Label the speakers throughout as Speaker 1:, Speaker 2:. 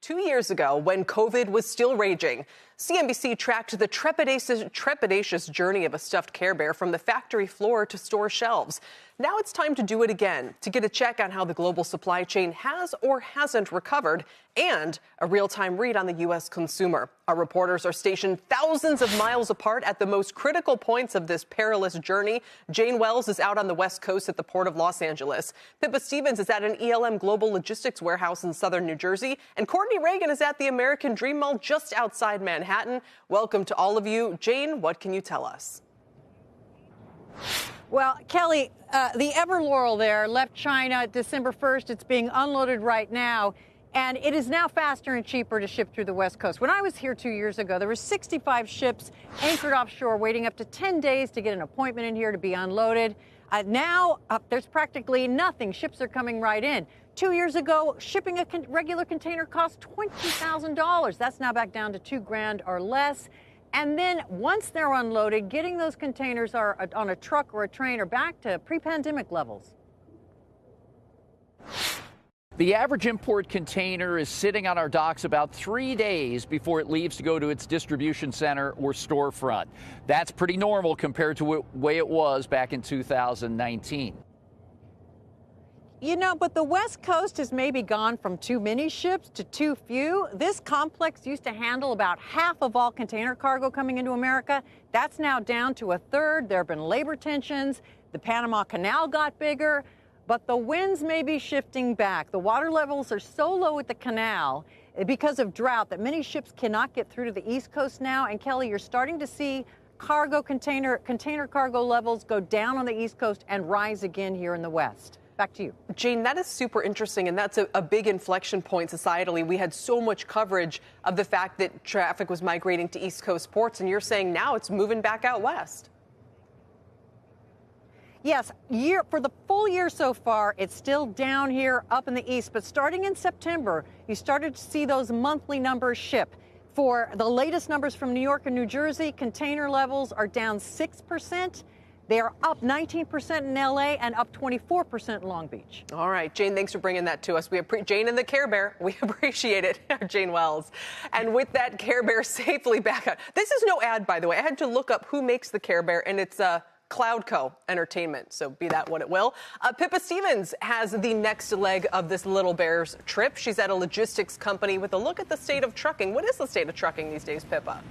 Speaker 1: 2 years ago, when COVID was still raging, CNBC tracked the trepidatious journey of a stuffed Care Bear from the factory floor to store shelves. Now it's time to do it again, to get a check on how the global supply chain has or hasn't recovered, and a real-time read on the U.S. consumer. Our reporters are stationed thousands of miles apart at the most critical points of this perilous journey. Jane Wells is out on the West Coast at the Port of Los Angeles. Pippa Stevens is at an ELM Global Logistics warehouse in southern New Jersey. And Courtney Reagan is at the American Dream Mall just outside Manhattan. Welcome to all of you. Jane, what can you tell us?
Speaker 2: Well, Kelly, the Everlaurel there left China December 1st. It's being unloaded right now, and it is now faster and cheaper to ship through the West Coast. When I was here 2 years ago, there were 65 ships anchored offshore waiting up to 10 days to get an appointment in here to be unloaded. Now there's practically nothing. Ships are coming right in. 2 years ago, shipping a regular container cost $20,000. That's now back down to $2,000 or less. And then once they're unloaded, getting those containers are on a truck or a train are back to pre-pandemic levels.
Speaker 3: The average import container is sitting on our docks about 3 days before it leaves to go to its distribution center or storefront. That's pretty normal compared to the way it was back in 2019.
Speaker 2: You know, but the West Coast has maybe gone from too many ships to too few. This complex used to handle about half of all container cargo coming into America. That's now down to a third. There have been labor tensions. The Panama Canal got bigger, but the winds may be shifting back. The water levels are so low at the canal because of drought that many ships cannot get through to the East Coast now. And Kelly, you're starting to see container cargo levels go down on the East Coast and rise again here in the West. Back to you.
Speaker 1: Jane, that is super interesting, and that's a big inflection point societally. We had so much coverage of the fact that traffic was migrating to East Coast ports, and you're saying now it's moving back out west.
Speaker 2: Yes, for the full year so far, it's still down here up in the east. But starting in September, you started to see those monthly numbers ship. For the latest numbers from New York and New Jersey, container levels are down 6%. They are up 19% in L.A. and up 24% in Long Beach.
Speaker 1: All right, Jane, thanks for bringing that to us. Jane and the Care Bear, we appreciate it. Jane Wells. And with that Care Bear safely back out. This is no ad, by the way. I had to look up who makes the Care Bear, and it's Cloudco Entertainment, so be that what it will. Pippa Stevens has the next leg of this little bear's trip. She's at a logistics company with a look at the state of trucking. What is the state of trucking these days, Pippa?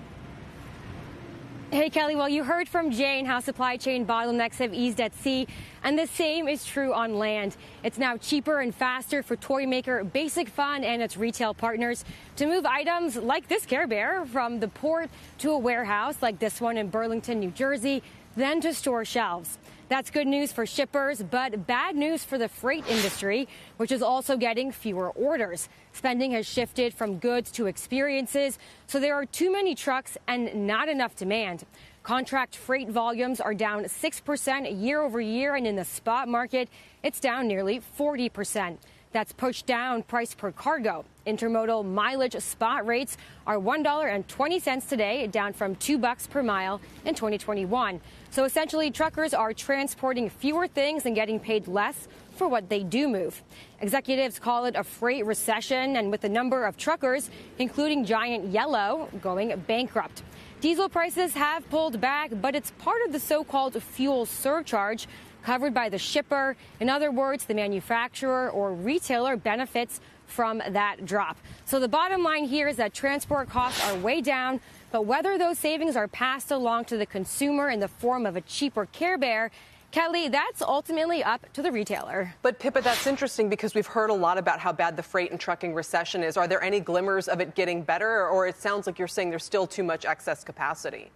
Speaker 4: Hey, Kelly, well, you heard from Jane how supply chain bottlenecks have eased at sea, and the same is true on land. It's now cheaper and faster for toy maker Basic Fun and its retail partners to move items like this Care Bear from the port to a warehouse like this one in Burlington, New Jersey, then to store shelves. That's good news for shippers, but bad news for the freight industry, which is also getting fewer orders. Spending has shifted from goods to experiences, so there are too many trucks and not enough demand. Contract freight volumes are down 6% year over year, and in the spot market, it's down nearly 40%. That's pushed down price per cargo. Intermodal mileage spot rates are $1.20 today, down from $2 per mile in 2021. So essentially, truckers are transporting fewer things and getting paid less for what they do move. Executives call it a freight recession, and with the number of truckers, including Giant Yellow, going bankrupt. Diesel prices have pulled back, but it's part of the so-called fuel surcharge covered by the shipper. In other words, the manufacturer or retailer benefits from that drop. So the bottom line here is that transport costs are way down, but whether those savings are passed along to the consumer in the form of a cheaper Care Bear, Kelly, that's ultimately up to the retailer.
Speaker 1: But Pippa, that's interesting because we've heard a lot about how bad the freight and trucking recession is. Are there any glimmers of it getting better, or it sounds like you're saying there's still too much excess capacity?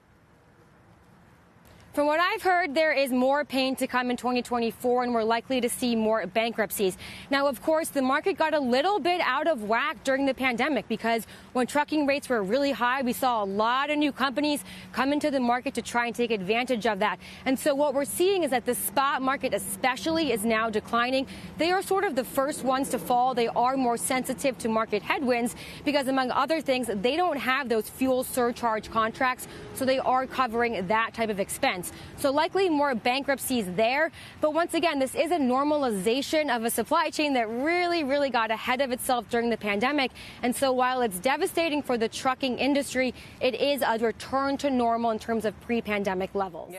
Speaker 4: From what I've heard, there is more pain to come in 2024, and we're likely to see more bankruptcies. Now, of course, the market got a little bit out of whack during the pandemic because when trucking rates were really high, we saw a lot of new companies come into the market to try and take advantage of that. And so what we're seeing is that the spot market especially is now declining. They are sort of the first ones to fall. They are more sensitive to market headwinds because, among other things, they don't have those fuel surcharge contracts, so they are covering that type of expense. imports. So likely more bankruptcies there. But once again, this is a normalization of a supply chain that really got ahead of itself during the pandemic. And so while it's devastating for the trucking industry, it is a return to normal in terms of pre-pandemic levels.